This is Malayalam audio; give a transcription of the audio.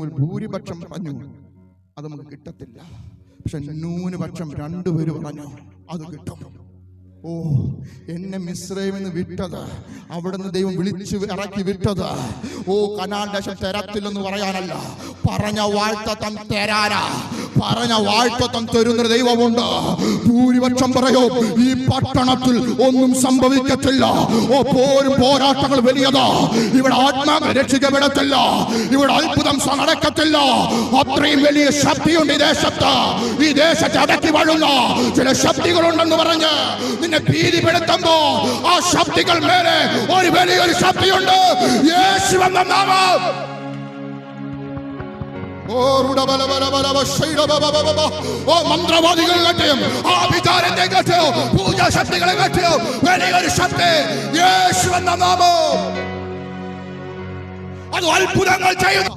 സമൂഹത്തിൽ ഭൂരിപക്ഷം പറഞ്ഞു അത് നമുക്ക് കിട്ടത്തില്ല. പക്ഷെ ന്യൂനപക്ഷം 2 പേര് പറഞ്ഞു അത് കിട്ടും. ഓ, എന്നെ മിസ്രൈമിൽ നിന്ന് വിട്ടത്, അവിടുന്ന് ദൈവം വിളിച്ചു ഇറക്കി വിട്ടത്, ഓ കനാൻ ദേശം തരത്തില്ലെന്ന് പറയാനല്ല, പറഞ്ഞ വാഴ്ത്തത്തം തരാനാ. പറഞ്ഞ വാഴ്ത്തത്തം തരുന്നൊരു ദൈവമുണ്ട്. ഭൂരിപക്ഷം പറയോ ഈ പട്ടണത്തിൽ ഒന്നും സംഭവിക്കത്തില്ല. ഓ, പോരാട്ടങ്ങൾ വലിയതാ, ഇവിടെ ആത്മാക്കൾ രക്ഷിക്കപ്പെടത്തില്ല, ഇവിടെ അത്ഭുതം നടക്കത്തില്ല. അത്രയും വലിയ ശക്തിയുണ്ട് ഈ ദേശത്ത്. ഈ ദേശത്തെ അടക്കി വാഴുന്ന ചില ശക്തികളുണ്ടെന്ന് പറഞ്ഞ് നിന്നെ ഭീതിപ്പെടുത്തുമ്പോ ആ ശക്തികൾ മേലെ ഒരു വലിയൊരു ശക്തിയുണ്ട്. യേശുവെന്ന നാമം. ഓ മന്ത്രവാദികൾ കെട്ടിയും ആ വിചാരത്തെ കെട്ടിയോ പൂജാ ശക്തികളെ കെട്ടിയോ വലിയൊരു ശക്തി യേശുവെന്ന നാമം. അത് അത്ഭുതങ്ങൾ ചെയ്യുന്നു.